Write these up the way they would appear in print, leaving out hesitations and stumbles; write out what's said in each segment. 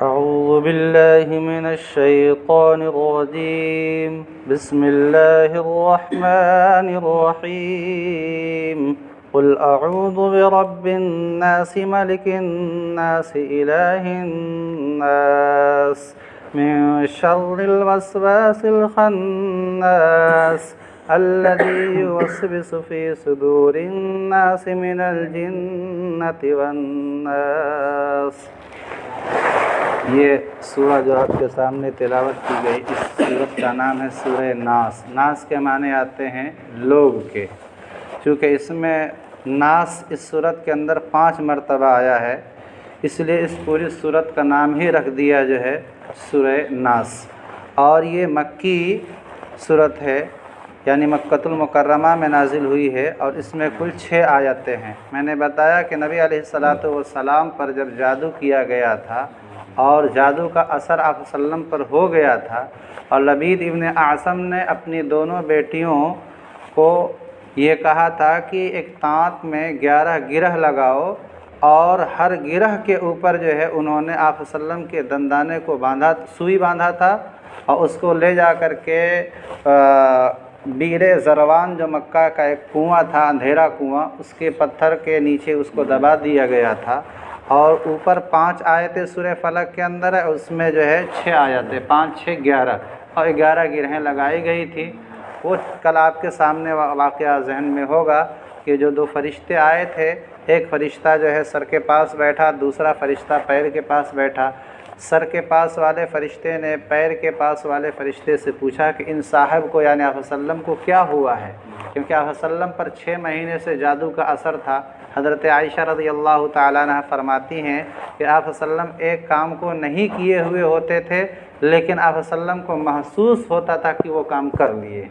أعوذ بالله من الشيطان الرجيم بسم الله الرحمن الرحيم قل أعوذ برب الناس ملك الناس إله الناس من شر الوسواس الخناس الذي يوسوس في صدور الناس من الجنة والناس۔ یہ سورہ جو آپ کے سامنے تلاوت کی گئی، اس سورت کا نام ہے سورہ ناس۔ ناس کے معنی آتے ہیں لوگ کے، چونکہ اس میں ناس اس سورت کے اندر 5 مرتبہ آیا ہے، اس لیے اس پوری سورت کا نام ہی رکھ دیا جو ہے سورہ ناس۔ اور یہ مکی سورت ہے، یعنی مکۃ المکرمہ میں نازل ہوئی ہے، اور اس میں کل 6 آیتیں ہیں۔ میں نے بتایا کہ نبی علیہ الصلاۃ والسلام پر جب جادو کیا گیا تھا اور جادو کا اثر آپ صلی اللہ علیہ وسلم پر ہو گیا تھا، اور لبید ابن اعصم نے اپنی دونوں بیٹیوں کو یہ کہا تھا کہ ایک تانت میں 11 گرہ لگاؤ، اور ہر گرہ کے اوپر جو ہے انہوں نے آپ صلی اللہ علیہ وسلم کے دندانے کو سوئی باندھا تھا، اور اس کو لے جا کر کے بیر زروان جو مکہ کا ایک کنواں تھا، اندھیرا کنواں، اس کے پتھر کے نیچے اس کو دبا دیا گیا تھا۔ اور اوپر 5 آیتیں سورہ فلق کے اندر ہے، اس میں جو ہے 6 آیتیں، 5 6 11، اور 11 گرہیں لگائی گئی تھی۔ وہ کل آپ کے سامنے واقعہ ذہن میں ہوگا کہ جو 2 فرشتے آئے تھے، ایک فرشتہ جو ہے سر کے پاس بیٹھا، دوسرا فرشتہ پیر کے پاس بیٹھا۔ سر کے پاس والے فرشتے نے پیر کے پاس والے فرشتے سے پوچھا کہ ان صاحب کو، یعنی آپ صلی اللہ علیہ وسلم کو کیا ہوا ہے، کیونکہ آپ صلی اللہ علیہ وسلم پر 6 مہینے سے جادو کا اثر تھا۔ حضرت عائشہ رضی اللہ تعالیٰ عنہ فرماتی ہیں کہ آپ صلی اللہ علیہ وسلم ایک کام کو نہیں کیے ہوئے ہوتے تھے، لیکن آپ صلی اللہ علیہ وسلم کو محسوس ہوتا تھا کہ وہ کام کر لیے ہیں،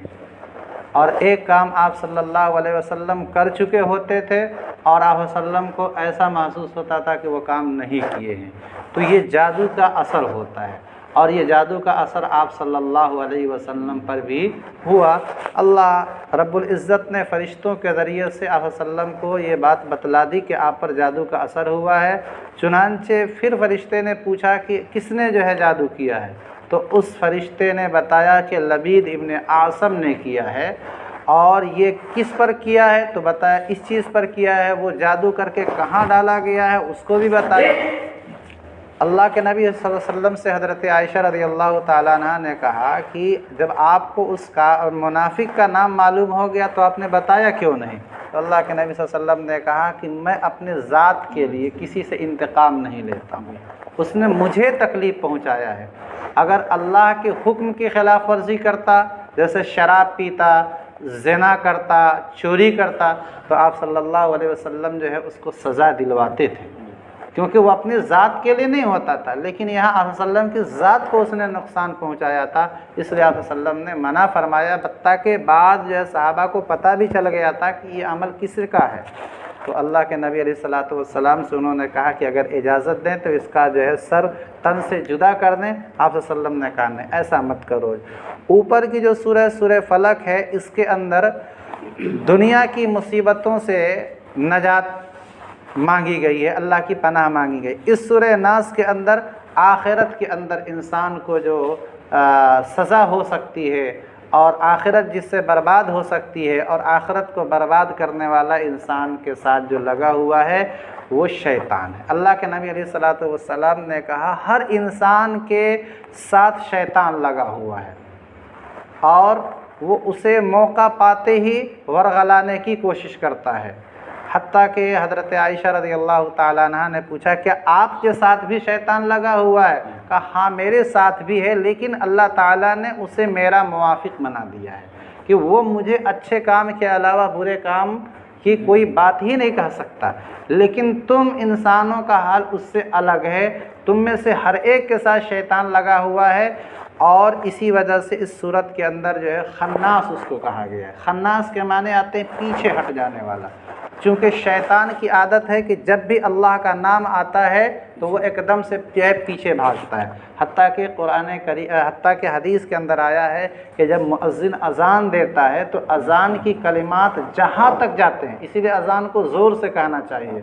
اور ایک کام آپ صلی اللہ علیہ وسلم کر چکے ہوتے تھے اور آپ صلی اللہ علیہ وسلم کو ایسا محسوس ہوتا تھا کہ وہ کام نہیں کیے ہیں۔ تو یہ جادو کا اثر ہوتا ہے، اور یہ جادو کا اثر آپ صلی اللہ علیہ وسلم پر بھی ہوا۔ اللہ رب العزت نے فرشتوں کے ذریعے سے آپ صلی اللہ علیہ وسلم کو یہ بات بتلا دی کہ آپ پر جادو کا اثر ہوا ہے۔ چنانچہ پھر فرشتے نے پوچھا کہ کس نے جو ہے جادو کیا ہے، تو اس فرشتے نے بتایا کہ لبید ابن اعصم نے کیا ہے۔ اور یہ کس پر کیا ہے تو بتایا اس چیز پر کیا ہے، وہ جادو کر کے کہاں ڈالا گیا ہے اس کو بھی بتایا۔ اللہ کے نبی صلی اللہ علیہ وسلم سے حضرت عائشہ رضی اللہ تعالیٰ عنہ نے کہا کہ جب آپ کو اس کا منافق کا نام معلوم ہو گیا تو آپ نے بتایا کیوں نہیں؟ تو اللہ کے نبی صلی اللہ علیہ وسلم نے کہا کہ میں اپنے ذات کے لیے کسی سے انتقام نہیں لیتا ہوں، اس نے مجھے تکلیف پہنچایا ہے۔ اگر اللہ کے حکم کی خلاف ورزی کرتا، جیسے شراب پیتا، زنا کرتا، چوری کرتا، تو آپ صلی اللہ علیہ وسلم جو ہے اس کو سزا دلواتے تھے، کیونکہ وہ اپنی ذات کے لیے نہیں ہوتا تھا، لیکن یہاں آپ صلی اللہ علیہ وسلم کی ذات کو اس نے نقصان پہنچایا تھا، اس لیے آپ صلی اللہ علیہ وسلم نے منع فرمایا۔ حتیٰ کہ بعد جو ہے صحابہ کو پتہ بھی چل گیا تھا کہ یہ عمل کس کا ہے، تو اللہ کے نبی علیہ الصلاۃ والسلام سے انہوں نے کہا کہ اگر اجازت دیں تو اس کا جو ہے سر تن سے جدا کر دیں۔ آپ صلی اللہ علیہ وسلم نے کہا نہیں، ایسا مت کرو۔ اوپر کی جو سورہ فلق ہے، اس کے اندر دنیا کی مصیبتوں سے نجات مانگی گئی ہے، اللہ کی پناہ مانگی گئی۔ اس سورہ ناس کے اندر آخرت کے اندر انسان کو جو سزا ہو سکتی ہے، اور آخرت جس سے برباد ہو سکتی ہے، اور آخرت کو برباد کرنے والا انسان کے ساتھ جو لگا ہوا ہے وہ شیطان ہے۔ اللہ کے نبی علیہ الصلاۃ والسلام نے کہا ہر انسان کے ساتھ شیطان لگا ہوا ہے، اور وہ اسے موقع پاتے ہی ورغلانے کی کوشش کرتا ہے۔ حتیٰ کہ حضرت عائشہ رضی اللہ تعالیٰ عنہ نے پوچھا کہ آپ کے ساتھ بھی شیطان لگا ہوا ہے؟ کہا ہاں میرے ساتھ بھی ہے، لیکن اللہ تعالیٰ نے اسے میرا موافق بنا دیا ہے کہ وہ مجھے اچھے کام کے علاوہ برے کام کی کوئی بات ہی نہیں کہہ سکتا، لیکن تم انسانوں کا حال اس سے الگ ہے، تم میں سے ہر ایک کے ساتھ شیطان لگا ہوا ہے۔ اور اسی وجہ سے اس صورت کے اندر جو ہے خناس اس کو کہا گیا ہے۔ خناس کے معنی آتے ہیں پیچھے ہٹ جانے والا، چونکہ شیطان کی عادت ہے کہ جب بھی اللہ کا نام آتا ہے تو وہ ایک دم سے پیچھے بھاگتا ہے۔ حتیٰ کہ حدیث کے اندر آیا ہے کہ جب مؤذن اذان دیتا ہے تو اذان کی کلمات جہاں تک جاتے ہیں، اسی لیے اذان کو زور سے کہنا چاہیے،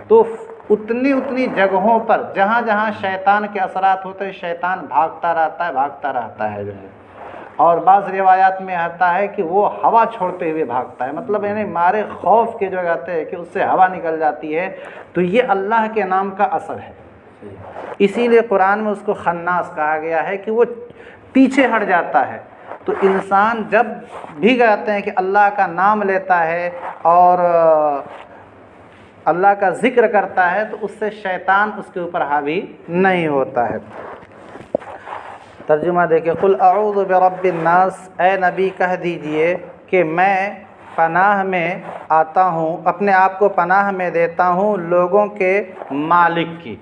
تو اتنی جگہوں پر جہاں جہاں شیطان کے اثرات ہوتے ہیں شیطان بھاگتا رہتا ہے جو ہے. اور بعض روایات میں آتا ہے کہ وہ ہوا چھوڑتے ہوئے بھاگتا ہے، مطلب یعنی مارے خوف کے جو کہتے ہیں کہ اس سے ہوا نکل جاتی ہے. تو یہ اللہ کے نام کا اثر ہے. اسی لیے قرآن میں اس کو خناس کہا گیا ہے کہ وہ پیچھے ہٹ جاتا ہے. تو انسان جب بھی کہتے ہیں کہ اللہ کا نام لیتا ہے اور اللہ کا ذکر کرتا ہے تو اس سے شیطان اس کے اوپر حاوی نہیں ہوتا ہے. ترجمہ دیکھیں، قل اعوذ برب الناس، اے نبی کہہ دیجئے کہ میں پناہ میں آتا ہوں، اپنے آپ کو پناہ میں دیتا ہوں لوگوں کے مالک کی.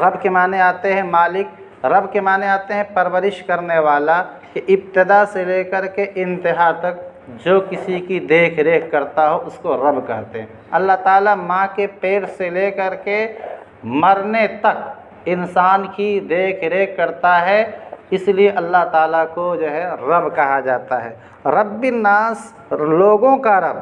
رب کے معنی آتے ہیں مالک، رب کے معنی آتے ہیں پرورش کرنے والا، کہ ابتدا سے لے کر کے انتہا تک جو کسی کی دیکھ ریکھ کرتا ہو اس کو رب کہتے ہیں. اللہ تعالیٰ ماں کے پیٹ سے لے کر کے مرنے تک انسان کی دیکھ ریکھ کرتا ہے، اس لیے اللہ تعالیٰ کو جو ہے رب کہا جاتا ہے. رب الناس، لوگوں کا رب.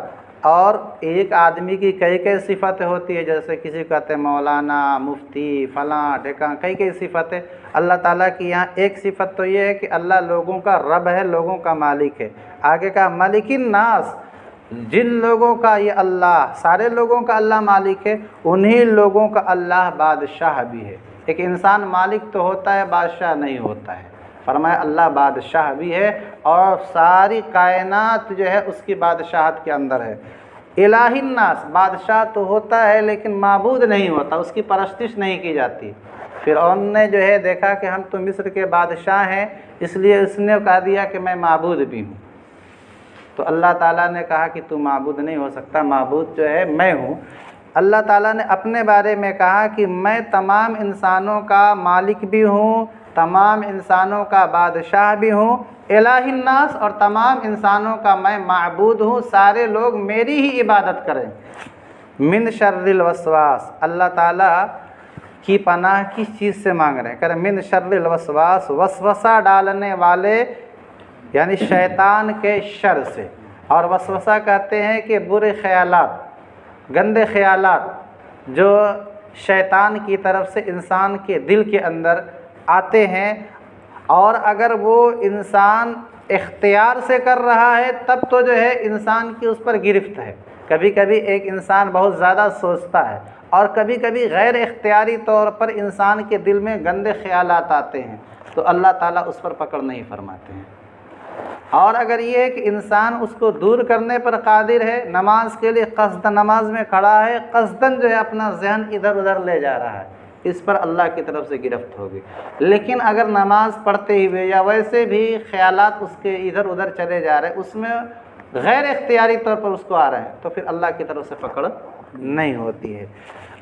اور ایک آدمی کی کئی صفتیں ہوتی ہے، جیسے کسی کہتے ہیں مولانا، مفتی، فلاں ڈھکاں، کئی صفتیں. اللہ تعالیٰ کی یہاں ایک صفت تو یہ ہے کہ اللہ لوگوں کا رب ہے، لوگوں کا مالک ہے. آگے کہا ملک الناس، جن لوگوں کا یہ اللہ، سارے لوگوں کا اللہ مالک ہے، انہی لوگوں کا اللہ بادشاہ بھی ہے. ایک انسان مالک تو ہوتا ہے، بادشاہ نہیں ہوتا ہے. فرمایا اللہ بادشاہ بھی ہے اور ساری کائنات جو ہے اس کی بادشاہت کے اندر ہے. الہ الناس، بادشاہ تو ہوتا ہے لیکن معبود نہیں ہوتا، اس کی پرستش نہیں کی جاتی. فرعون نے جو ہے دیکھا کہ ہم تو مصر کے بادشاہ ہیں، اس لیے اس نے کہہ دیا کہ میں معبود بھی ہوں. تو اللہ تعالیٰ نے کہا کہ تو معبود نہیں ہو سکتا، معبود جو ہے میں ہوں. اللہ تعالیٰ نے اپنے بارے میں کہا کہ میں تمام انسانوں کا مالک بھی ہوں، تمام انسانوں کا بادشاہ بھی ہوں. الہ الناس، اور تمام انسانوں کا میں معبود ہوں، سارے لوگ میری ہی عبادت کریں. من شر الوسواس، اللہ تعالیٰ کی پناہ کس چیز سے مانگ رہے ہیں؟ کہہ رہے ہیں من شر الوسواس، وسوسہ ڈالنے والے یعنی شیطان کے شر سے. اور وسوسہ کہتے ہیں کہ برے خیالات، گندے خیالات جو شیطان کی طرف سے انسان کے دل کے اندر آتے ہیں، اور اگر وہ انسان اختیار سے کر رہا ہے تب تو جو ہے انسان کی اس پر گرفت ہے. کبھی کبھی ایک انسان بہت زیادہ سوچتا ہے اور کبھی کبھی غیر اختیاری طور پر انسان کے دل میں گندے خیالات آتے ہیں، تو اللہ تعالیٰ اس پر پکڑ نہیں فرماتے ہیں. اور اگر یہ ہے کہ انسان اس کو دور کرنے پر قادر ہے، نماز کے لیے قصد نماز میں کھڑا ہے، قصداً جو ہے اپنا ذہن ادھر ادھر لے جا رہا ہے، اس پر اللہ کی طرف سے گرفت ہوگی. لیکن اگر نماز پڑھتے ہوئے یا ویسے بھی خیالات اس کے ادھر ادھر چلے جا رہے ہیں، اس میں غیر اختیاری طور پر اس کو آ رہے ہیں، تو پھر اللہ کی طرف سے پکڑ نہیں ہوتی ہے.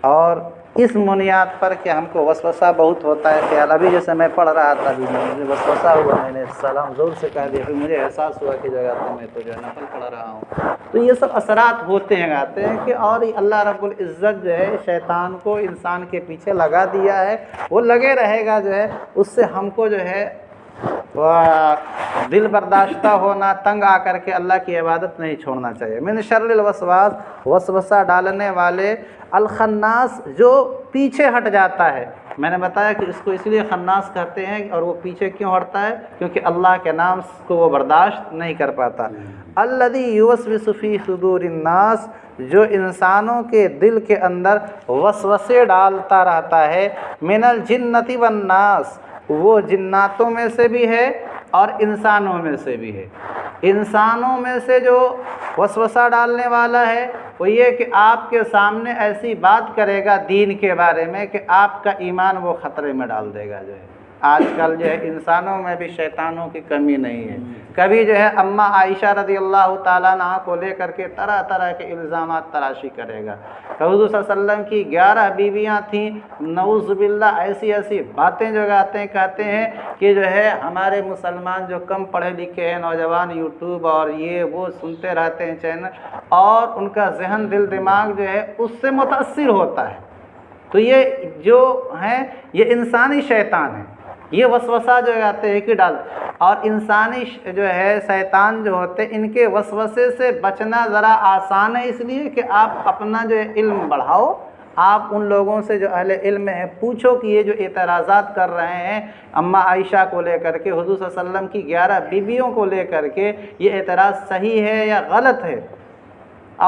اور اس بنیاد پر کہ ہم کو وسوسہ بہت ہوتا ہے خیال. ابھی جیسے میں پڑھ رہا تھا، ابھی مجھے وسوسہ ہوا، میں نے سلام زور سے کہہ دیا، پھر مجھے احساس ہوا کہ جگہ میں تو جو ہے نفل پڑھ رہا ہوں. تو یہ سب اثرات ہوتے ہیں آتے ہیں کہ اور اللہ رب العزت جو ہے شیطان کو انسان کے پیچھے لگا دیا ہے، وہ لگے رہے گا جو ہے، اس سے ہم کو جو ہے دل برداشتہ ہونا، تنگ آ کر کے اللہ کی عبادت نہیں چھوڑنا چاہیے. من شر الوسواس، وسوسہ ڈالنے والے، الخناس جو پیچھے ہٹ جاتا ہے. میں نے بتایا کہ اس کو اس لیے خناس کہتے ہیں، اور وہ پیچھے کیوں ہٹتا ہے؟ کیونکہ اللہ کے نام کو وہ برداشت نہیں کر پاتا. الذی یوسوس فی صدور الناس، جو انسانوں کے دل کے اندر وسوسے ڈالتا رہتا ہے. من الجنۃ والناس، وہ جناتوں میں سے بھی ہے اور انسانوں میں سے بھی ہے. انسانوں میں سے جو وسوسہ ڈالنے والا ہے وہ یہ کہ آپ کے سامنے ایسی بات کرے گا دین کے بارے میں کہ آپ کا ایمان وہ خطرے میں ڈال دے گا. جو ہے آج کل جو ہے انسانوں میں بھی شیطانوں کی کمی نہیں ہے. کبھی جو ہے اماں عائشہ رضی اللہ تعالیٰ عنہ کو لے کر کے طرح طرح کے الزامات تراشی کرے گا. حضور صلی اللہ علیہ وسلم کی 11 بیویاں تھیں، نعوذ باللہ ایسی ایسی باتیں جو کہتے ہیں کہ جو ہے ہمارے مسلمان جو کم پڑھے لکھے ہیں نوجوان یوٹیوب اور یہ وہ سنتے رہتے ہیں چینل، اور ان کا ذہن دل دماغ جو ہے اس سے متاثر ہوتا ہے. تو یہ جو ہیں یہ انسانی شیطان ہے، یہ وسوسہ جو آتے ہیں کہ ڈال. اور انسانی جو ہے شیطان جو ہوتے ہیں، ان کے وسوسے سے بچنا ذرا آسان ہے، اس لیے کہ آپ اپنا جو ہے علم بڑھاؤ، آپ ان لوگوں سے جو اہل علم ہیں پوچھو کہ یہ جو اعتراضات کر رہے ہیں اماں عائشہ کو لے کر کے، حضور صلی اللہ علیہ وسلم کی 11 بیویوں کو لے کر کے، یہ اعتراض صحیح ہے یا غلط ہے؟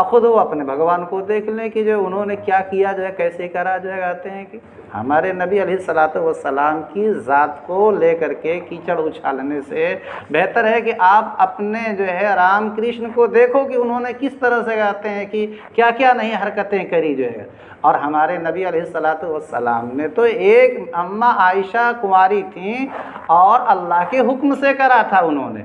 خود وہ اپنے بھگوان کو دیکھ لیں کہ جو انہوں نے کیا کیا جو ہے، کیسے کرا جو ہے، کہتے ہیں کہ ہمارے نبی علیہ الصلوۃ والسلام کی ذات کو لے کر کے کیچڑ اچھالنے سے بہتر ہے کہ آپ اپنے جو ہے رام کرشن کو دیکھو کہ انہوں نے کس طرح سے کہتے ہیں کہ کیا کیا نہیں حرکتیں کری جو ہے۔ اور ہمارے نبی علیہ الصلوۃ والسلام نے تو ایک اماں عائشہ کنواری تھیں اور اللہ کے حکم سے کرا تھا انہوں نے،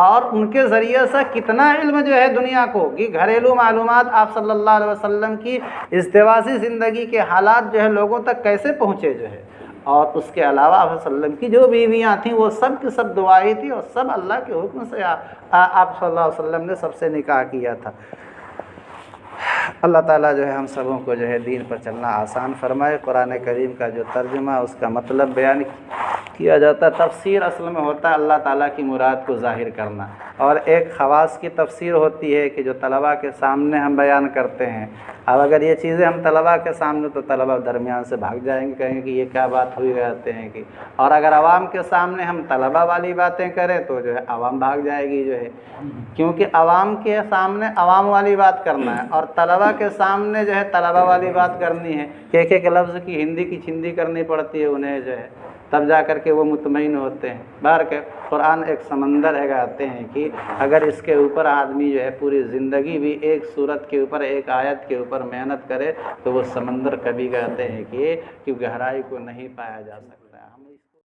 اور ان کے ذریعے سے کتنا علم جو ہے دنیا کو، کہ گھریلو معلومات آپ صلی اللہ علیہ وسلم کی ازدواجی زندگی کے حالات جو ہے لوگوں تک کیسے پہنچے جو ہے۔ اور اس کے علاوہ آپ صلی اللہ علیہ وسلم کی جو بیویاں تھیں وہ سب کی سب دعائیں تھیں، اور سب اللہ کے حکم سے آپ صلی اللہ علیہ وسلم نے سب سے نکاح کیا تھا۔ اللہ تعالیٰ جو ہے ہم سبوں کو جو ہے دین پر چلنا آسان فرمائے۔ قرآن کریم کا جو ترجمہ اس کا مطلب بیان کیا جاتا ہے، تفسیر اصل میں ہوتا ہے اللہ تعالیٰ کی مراد کو ظاہر کرنا، اور ایک خواص کی تفسیر ہوتی ہے کہ جو طلباء کے سامنے ہم بیان کرتے ہیں۔ اب اگر یہ چیزیں ہم طلباء کے سامنے، تو طلباء درمیان سے بھاگ جائیں گے، کہیں گے کہ یہ کیا بات ہوئی، کہتے ہیں کہ، اور اگر عوام کے سامنے ہم طلباء والی باتیں کریں تو جو ہے عوام بھاگ جائے گی جو ہے، کیونکہ عوام کے سامنے عوام والی بات کرنا ہے، اور طلباء کے سامنے جو ہے طلباء والی بات کرنی ہے، کہ ایک لفظ کی ہندی کی چھندی کرنی پڑتی ہے انہیں جو ہے، تب جا کر کے وہ مطمئن ہوتے ہیں۔ بہر کہ قرآن ایک سمندر ہے، کہتے ہیں کہ اگر اس کے اوپر آدمی جو ہے پوری زندگی بھی ایک صورت کے اوپر، ایک آیت کے اوپر محنت کرے، تو وہ سمندر کبھی، کہتے ہیں کہ گہرائی کو نہیں پایا جا سکتا۔